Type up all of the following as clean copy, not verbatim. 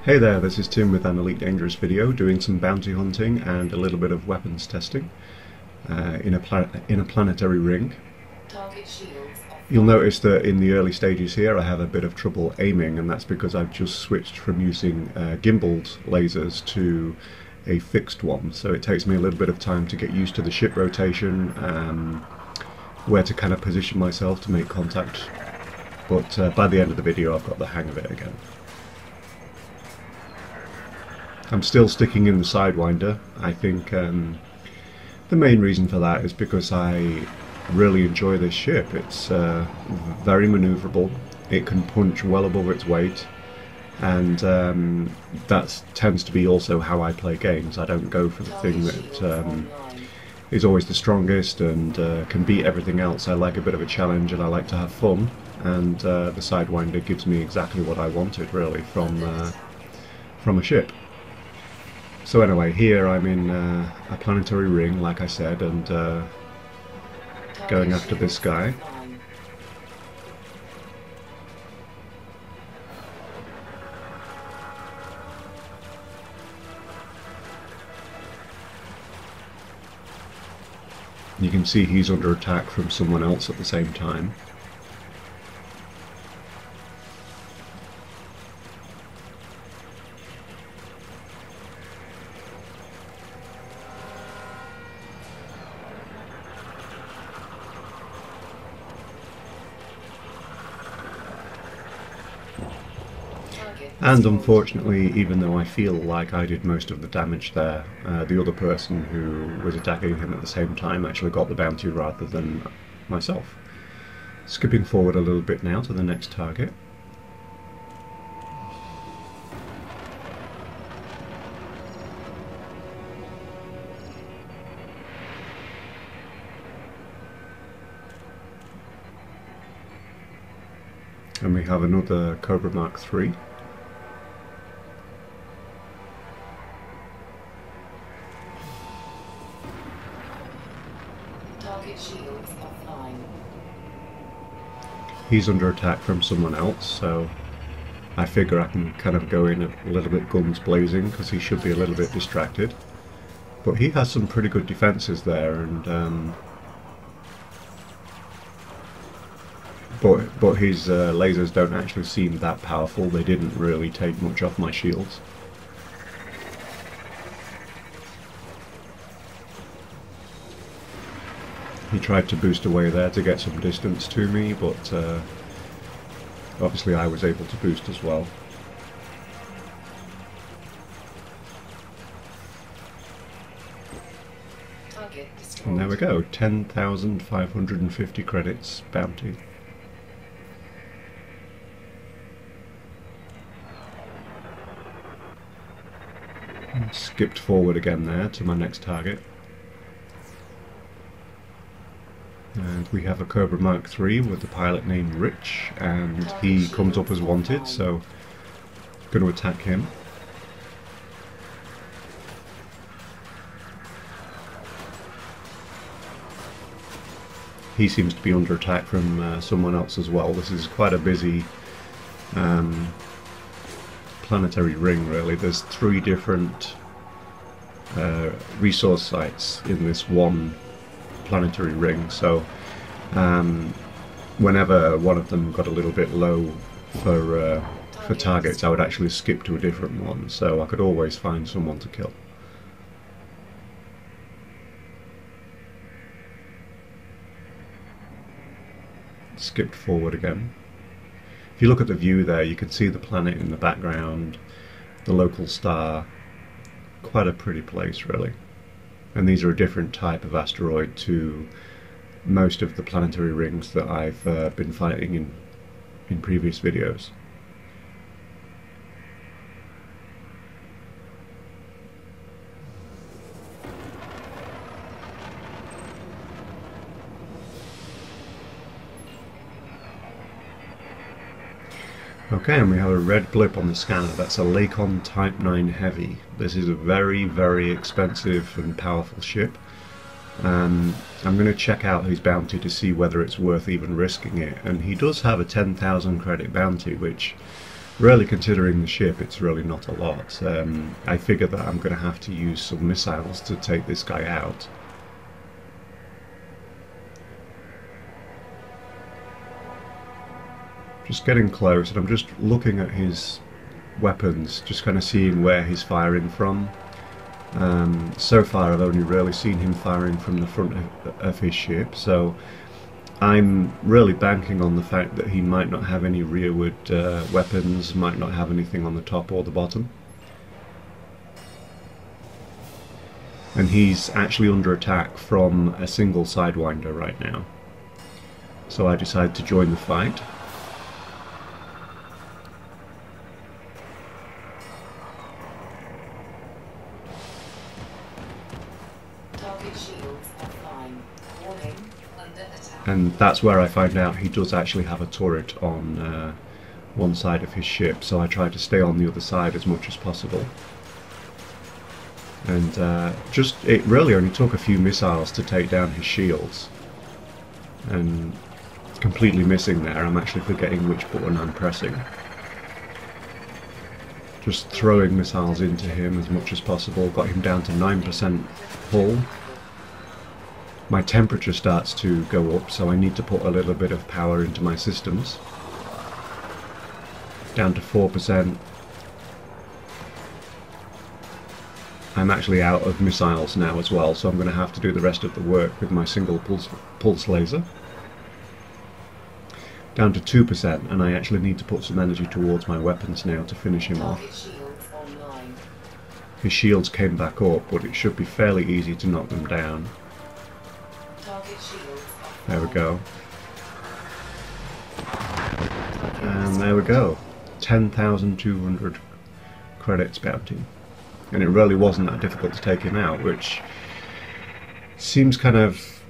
Hey there, this is Tim with an Elite Dangerous video doing some bounty hunting and a little bit of weapons testing in a planetary ring. You'll notice that in the early stages here I have a bit of trouble aiming, and that's because I've just switched from using gimbaled lasers to a fixed one, so it takes me a little bit of time to get used to the ship rotation, where to kind of position myself to make contact, but by the end of the video I've got the hang of it again. I'm still sticking in the Sidewinder. I think the main reason for that is because I really enjoy this ship. It's very manoeuvrable, it can punch well above its weight, and that tends to be also how I play games. I don't go for the thing that is always the strongest and can beat everything else. I like a bit of a challenge and I like to have fun, and the Sidewinder gives me exactly what I wanted really from a ship. So anyway, here I'm in a planetary ring, like I said, and going after this guy. You can see he's under attack from someone else at the same time. And unfortunately, even though I feel like I did most of the damage there, the other person who was attacking him at the same time actually got the bounty rather than myself. Skipping forward a little bit now to the next target. And we have another Cobra Mark III. He's under attack from someone else, so I figure I can kind of go in a little bit guns blazing because he should be a little bit distracted. But he has some pretty good defences there, and but his lasers don't actually seem that powerful. They didn't really take much off my shields. He tried to boost away there to get some distance to me, but obviously I was able to boost as well. And there we go, 10,550 credits bounty. And skipped forward again there to my next target. And we have a Cobra Mark III with the pilot named Rich, and he comes up as wanted, so I'm going to attack him. He seems to be under attack from someone else as well. This is quite a busy planetary ring really. There's 3 different resource sites in this one planetary ring, so whenever one of them got a little bit low for targets, I would actually skip to a different one, so I could always find someone to kill. Skipped forward again. If you look at the view there, you can see the planet in the background, the local star. Quite a pretty place really. And these are a different type of asteroid to most of the planetary rings that I've been fighting in previous videos. Okay, and we have a red blip on the scanner. That's a Lakon Type 9 Heavy. This is a very, very expensive and powerful ship. I'm going to check out his bounty to see whether it's worth even risking it. And he does have a 10,000 credit bounty, which Really, considering the ship, it's really not a lot. I figure that I'm going to have to use some missiles to take this guy out. Just getting close, and I'm just looking at his weapons, just kind of seeing where he's firing from. So far I've only really seen him firing from the front of his ship, so I'm really banking on the fact that he might not have any rearward weapons, might not have anything on the top or the bottom. And he's actually under attack from a single Sidewinder right now. So I decided to join the fight. And that's where I find out he does actually have a turret on one side of his ship, so I try to stay on the other side as much as possible. And it really only took a few missiles to take down his shields. And completely missing there, I'm actually forgetting which button I'm pressing. Just throwing missiles into him as much as possible, got him down to 9% hull. My temperature starts to go up, so I need to put a little bit of power into my systems. Down to 4%. I'm actually out of missiles now as well, so I'm going to have to do the rest of the work with my single pulse laser. Down to 2%, and I actually need to put some energy towards my weapons now to finish him off. His shields came back up, but it should be fairly easy to knock them down. There we go. And there we go. 10,200 credits bounty. And it really wasn't that difficult to take him out, which seems kind of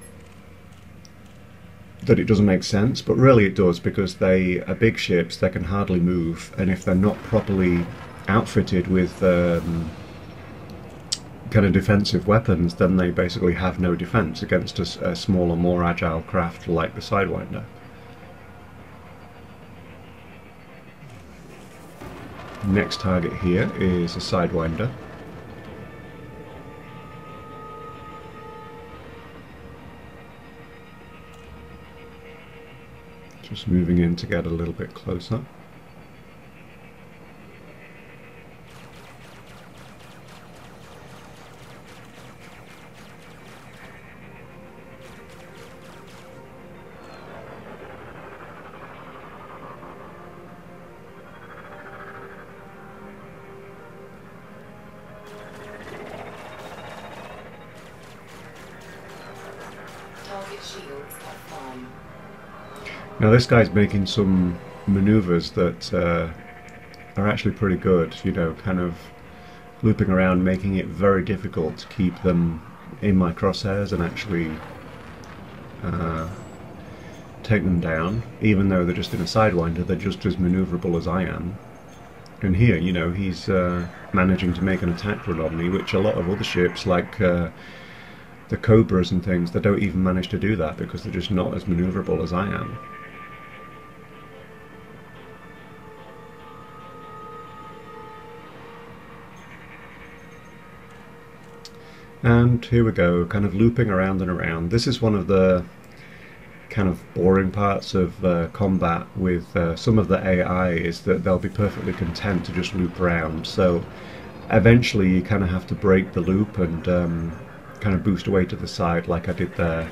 that it doesn't make sense, but really it does, because they are big ships, they can hardly move, and if they're not properly outfitted with kind of defensive weapons, then they basically have no defense against a smaller, more agile craft like the Sidewinder. Next target here is a Sidewinder. Just moving in to get a little bit closer. Now this guy's making some maneuvers that are actually pretty good, you know, kind of looping around, making it very difficult to keep them in my crosshairs and actually take them down. Even though they're just in a Sidewinder, they're just as maneuverable as I am. And here, you know, he's managing to make an attack run on me, which a lot of other ships, like the Cobras and things, they don't even manage to do that because they're just not as maneuverable as I am. And here we go, kind of looping around and around. This is one of the kind of boring parts of combat with some of the AI, is that they'll be perfectly content to just loop around. So eventually you kind of have to break the loop and kind of boost away to the side like I did there,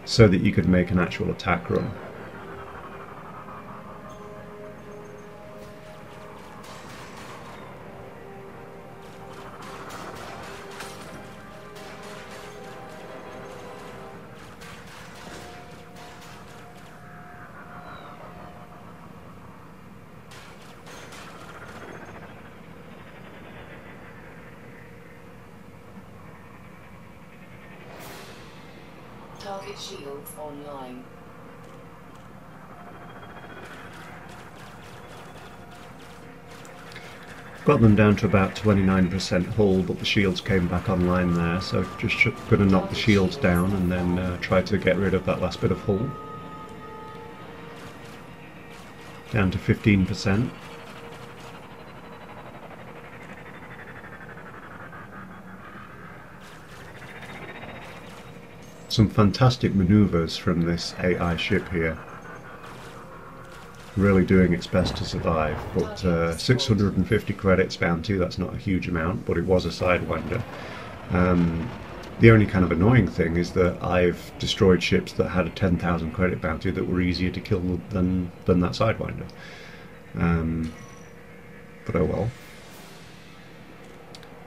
so that you could make an actual attack run. Target shields online. Got them down to about 29% hull, but the shields came back online there, so just going to knock the shields down and then try to get rid of that last bit of hull. Down to 15%. some fantastic maneuvers from this AI ship here. Really doing its best to survive, but 650 credits bounty, that's not a huge amount, but it was a Sidewinder. The only kind of annoying thing is that I've destroyed ships that had a 10,000 credit bounty that were easier to kill than that Sidewinder. But oh well.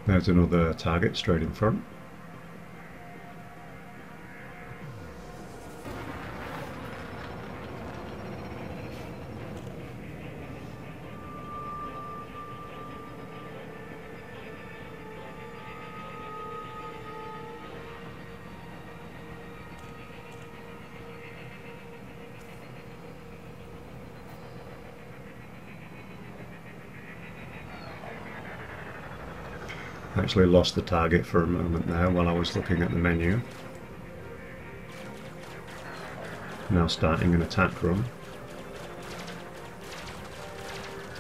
There's another target straight in front. Actually lost the target for a moment there while I was looking at the menu. Now starting an attack run.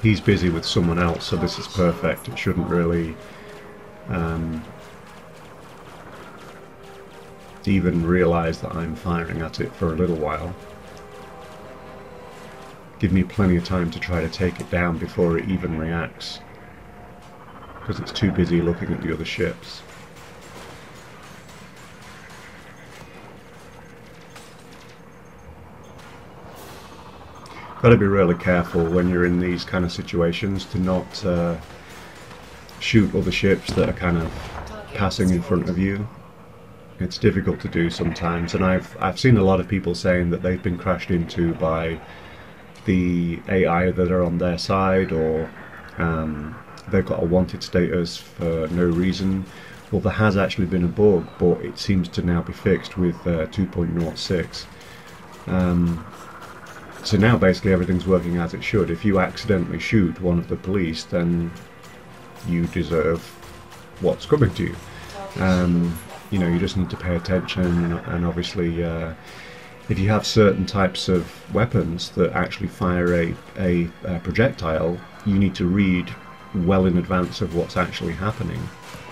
He's busy with someone else, so this is perfect. It shouldn't really even realise that I'm firing at it for a little while. Give me plenty of time to try to take it down before it even reacts, because it's too busy looking at the other ships. Got to be really careful when you're in these kind of situations to not shoot other ships that are kind of passing in front of you. It's difficult to do sometimes, and I've seen a lot of people saying that they've been crashed into by the AI that are on their side, or they've got a wanted status for no reason. Well, there has actually been a bug, but it seems to now be fixed with 2.06. So now basically everything's working as it should. If you accidentally shoot one of the police, then you deserve what's coming to you. You know, you just need to pay attention, and obviously if you have certain types of weapons that actually fire a projectile, you need to read well in advance of what's actually happening,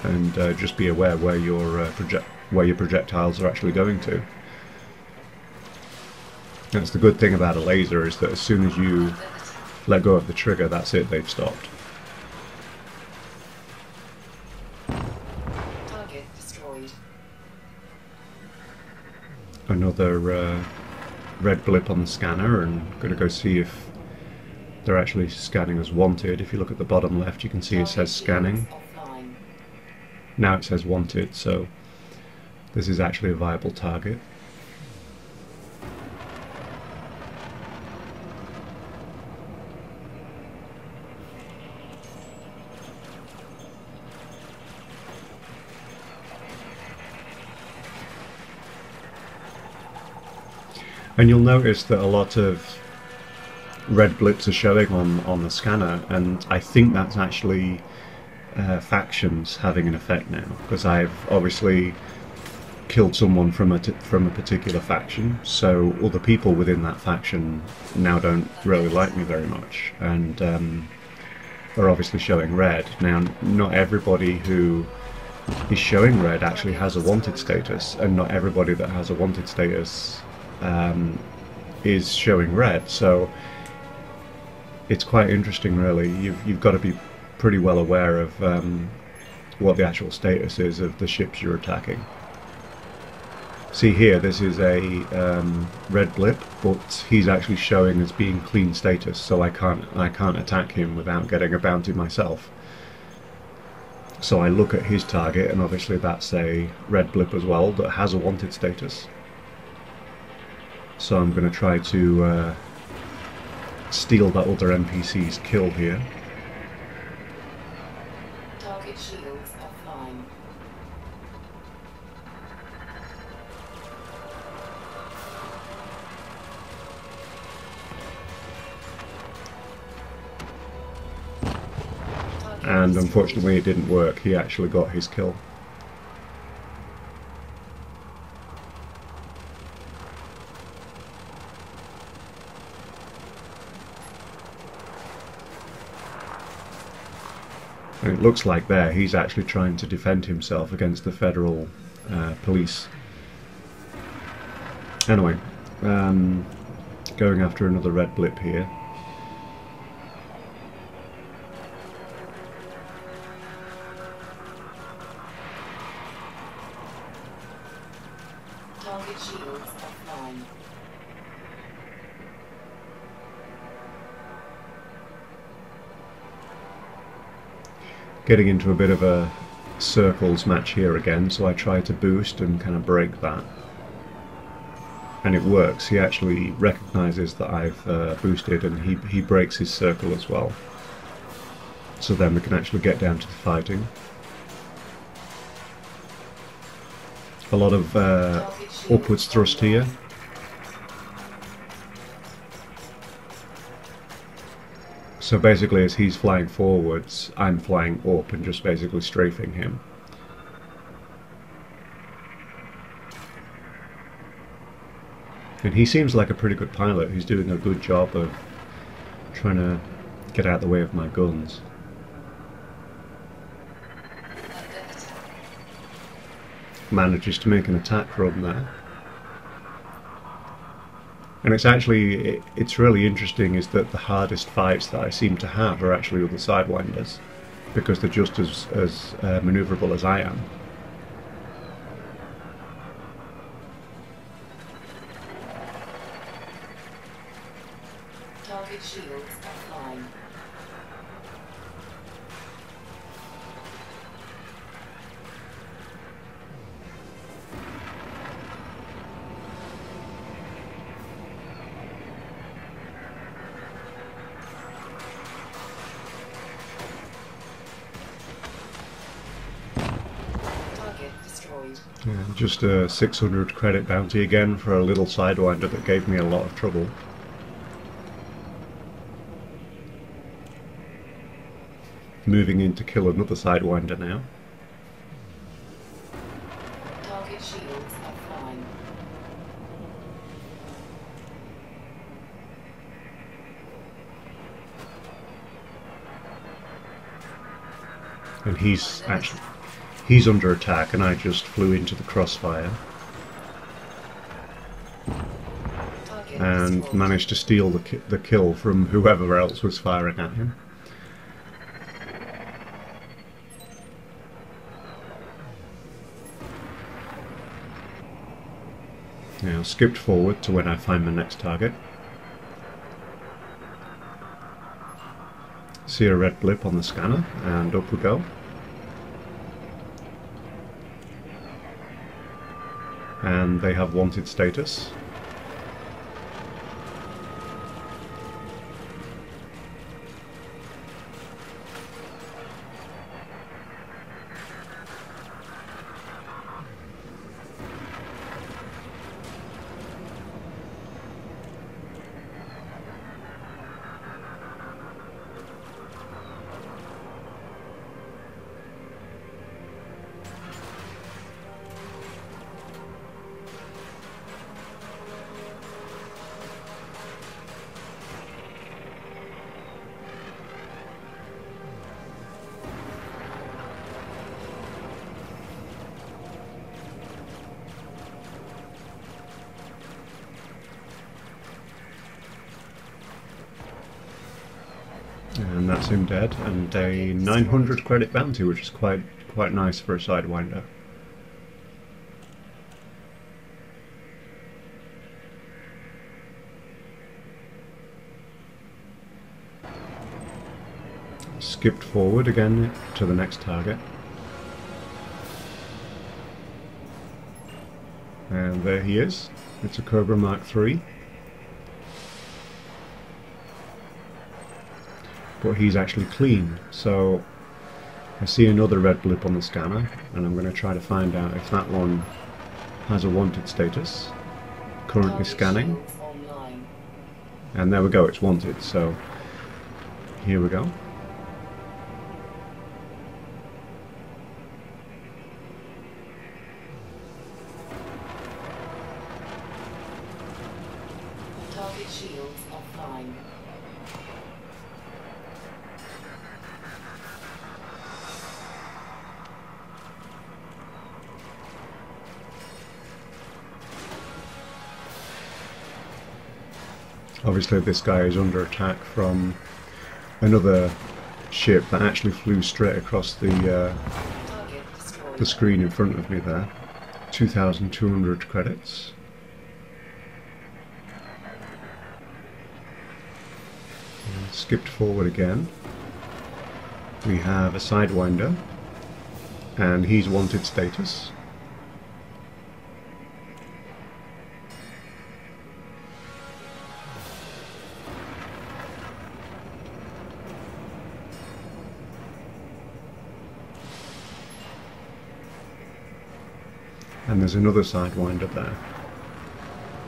and just be aware where your projectiles are actually going to. That's the good thing about a laser, is that as soon as you let go of the trigger, that's it, they've stopped. Target destroyed. Another red blip on the scanner, and I'm going to go see if they're actually scanning as wanted. If you look at the bottom left, you can see it says scanning. Now it says wanted, so this is actually a viable target. And you'll notice that a lot of red blips are showing on the scanner, and I think that's actually factions having an effect now, because I've obviously killed someone from a particular faction, so other people within that faction now don't really like me very much, and are obviously showing red. Now, not everybody who is showing red actually has a wanted status, and not everybody that has a wanted status is showing red, so it's quite interesting really. You've got to be pretty well aware of what the actual status is of the ships you're attacking. See here, this is a red blip, but he's actually showing as being clean status, so I can't attack him without getting a bounty myself. So I look at his target, and obviously that's a red blip as well that has a wanted status. So I'm going to try to steal that other NPC's kill here. Target shields offline. And unfortunately it didn't work. He actually got his kill. And it looks like there he's actually trying to defend himself against the federal police. Anyway, going after another red blip here. Target shields offline. Getting into a bit of a circles match here again, so I try to boost and kind of break that. And it works. He actually recognises that I've boosted, and he breaks his circle as well. So then we can actually get down to the fighting. A lot of upwards thrust here. So basically, as he's flying forwards, I'm flying up and just basically strafing him. And he seems like a pretty good pilot. He's doing a good job of trying to get out of the way of my guns. Manages to make an attack run there. And it's actually, it's really interesting is that the hardest fights that I seem to have are actually with the Sidewinders, because they're just as manoeuvrable as I am. Target shields offline. Target destroyed. Yeah, just a 600 credit bounty again for a little Sidewinder that gave me a lot of trouble. Moving in to kill another Sidewinder now. Target shields offline. And he's under attack, and I just flew into the crossfire Target and destroyed. managed to steal the kill from whoever else was firing at him. Now skipped forward to when I find my next target. See a red blip on the scanner, and up we go. And they have wanted status. And that's him dead, and a 900 credit bounty, which is quite nice for a Sidewinder. Skipped forward again to the next target. And there he is. It's a Cobra Mark III. But he's actually clean, so I see another red blip on the scanner, and I'm going to try to find out if that one has a wanted status. Currently Target scanning, shields online. and there we go, it's wanted, so here we go. Target shields offline. Obviously this guy is under attack from another ship that actually flew straight across the Target destroyed. screen in front of me there. 2,200 credits. And skipped forward again. We have a Sidewinder, and he's wanted status. And there's another Sidewinder there.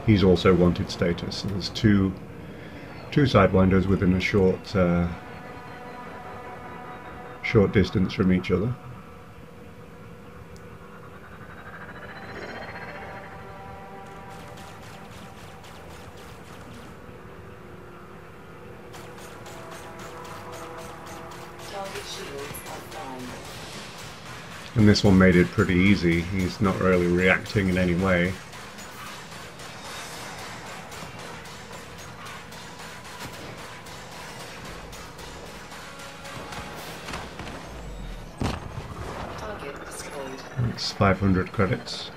He's also wanted status. So there's two Sidewinders within a short distance from each other. Target shields offline. And this one made it pretty easy. He's not really reacting in any way. Target destroyed. It's 500 credits.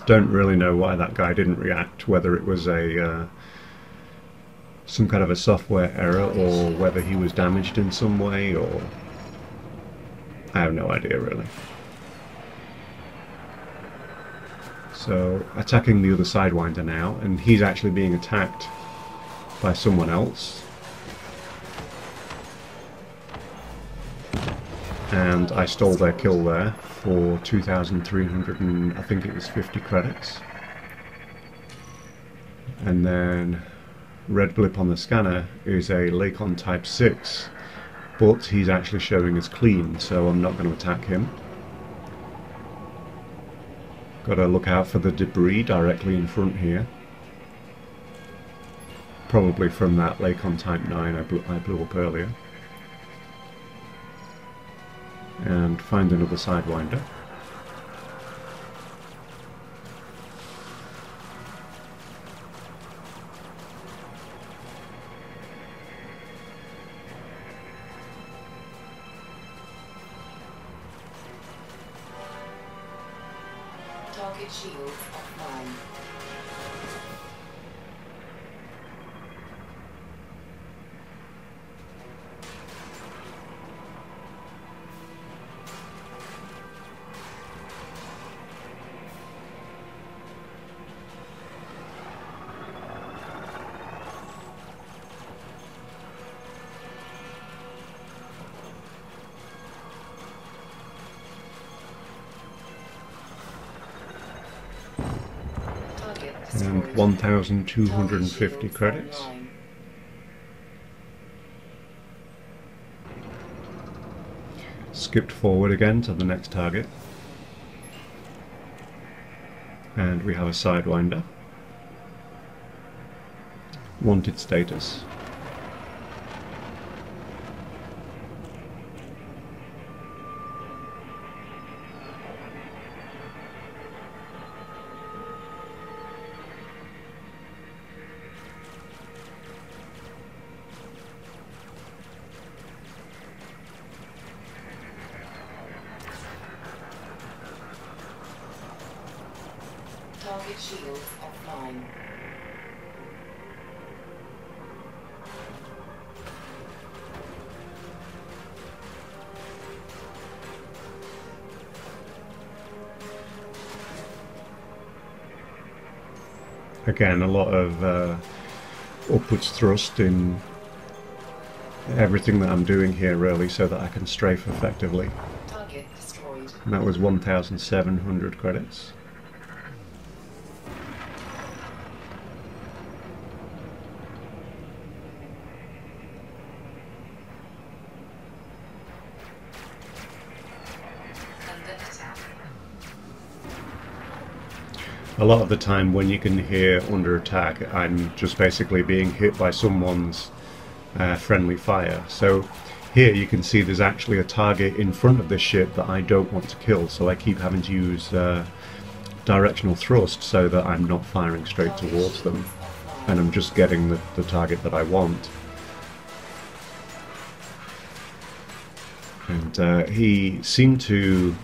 Don't really know why that guy didn't react, whether it was a some kind of a software error or whether he was damaged in some way, or I have no idea really. So attacking the other Sidewinder now, and he's actually being attacked by someone else. And I stole their kill there for 2,300 and I think it was 50 credits. And then red blip on the scanner is a Lakon Type 6, but he's actually showing as clean, so I'm not going to attack him. Got to look out for the debris directly in front here. Probably from that Lakon Type 9 I blew up earlier. And find another Sidewinder. Target shields offline. And 1,250 credits. Skipped forward again to the next target. And we have a Sidewinder. Wanted status. Target shields offline. Again, a lot of upwards thrust in everything that I'm doing here really, so that I can strafe effectively. Target destroyed. And that was 1,700 credits. A lot of the time when you can hear under attack, I'm just basically being hit by someone's friendly fire. So here you can see there's actually a target in front of this ship that I don't want to kill, so I keep having to use directional thrust so that I'm not firing straight towards them. and I'm just getting the target that I want. And he seemed to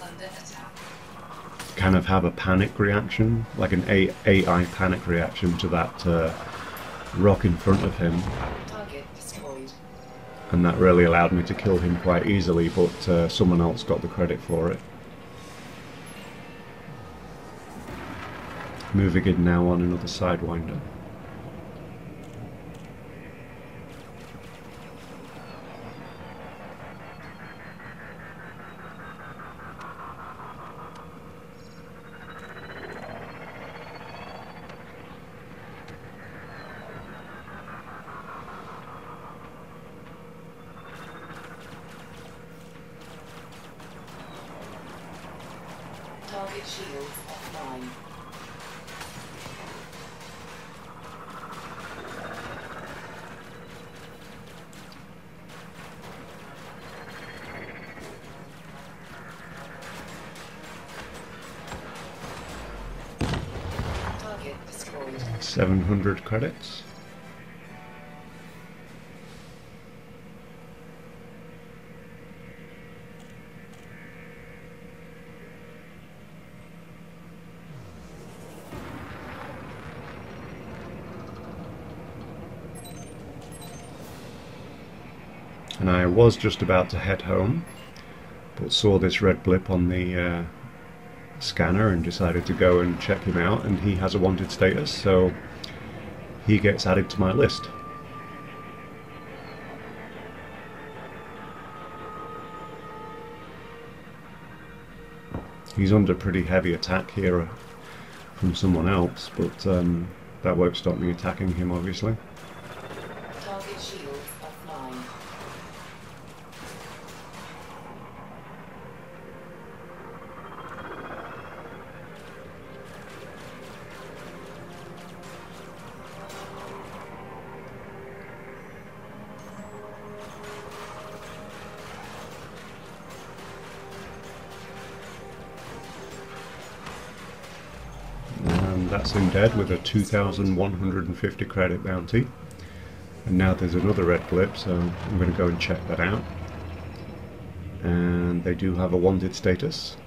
Under attack. kind of have a panic reaction, like an AI panic reaction to that rock in front of him, Target destroyed. and that really allowed me to kill him quite easily, but someone else got the credit for it. Moving in now on another Sidewinder. Target shields offline. Target destroyed. 700 credits. And I was just about to head home, but saw this red blip on the scanner and decided to go and check him out, and he has a wanted status, so he gets added to my list. He's under pretty heavy attack here from someone else, but that won't stop me attacking him, obviously. Target shields offline. And that's him dead with a 2,150 credit bounty. And now there's another red blip, so I'm going to go and check that out. And they do have a wanted status.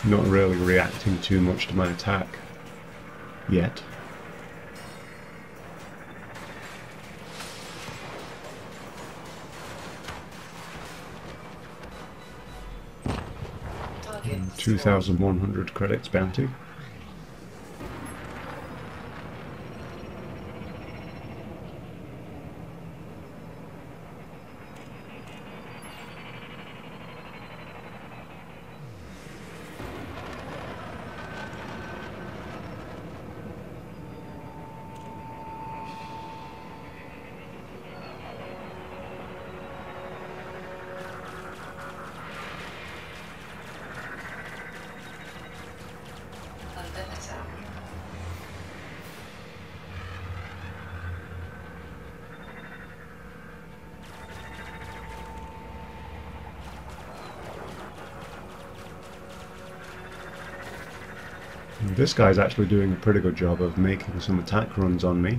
Not really reacting too much to my attack yet. Target destroyed. 2,100 credits bounty. Under attack. This guy's actually doing a pretty good job of making some attack runs on me.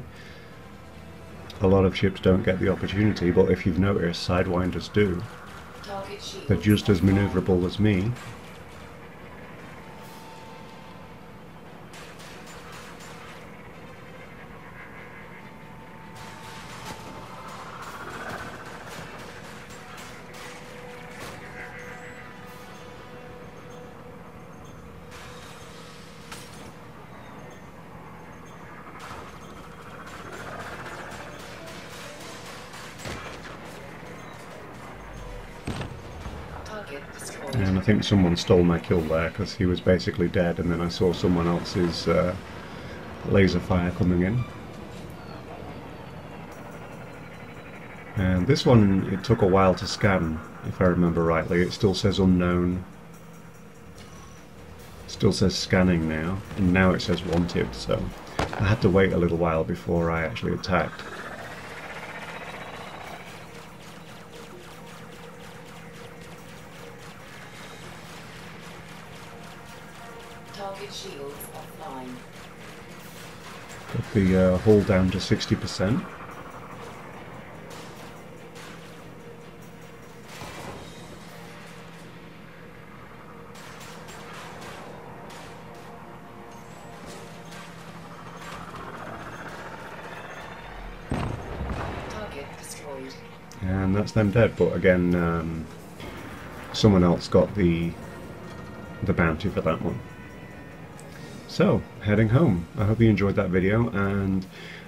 A lot of ships don't get the opportunity, but if you've noticed, Sidewinders do. Target shields. They're just as maneuverable as me. Target destroyed. And I think someone stole my kill there because he was basically dead, and then I saw someone else's laser fire coming in. And this one, it took a while to scan, if I remember rightly. It still says unknown. Still says scanning now, and now it says wanted, so I had to wait a little while before I actually attacked. Target shields offline. Put the hull down to 60%. Target destroyed. And that's them dead, but again, someone else got the bounty for that one. So, heading home. I hope you enjoyed that video, and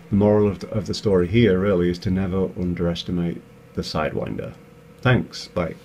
the moral of the story here really is to never underestimate the Sidewinder. Thanks, bye.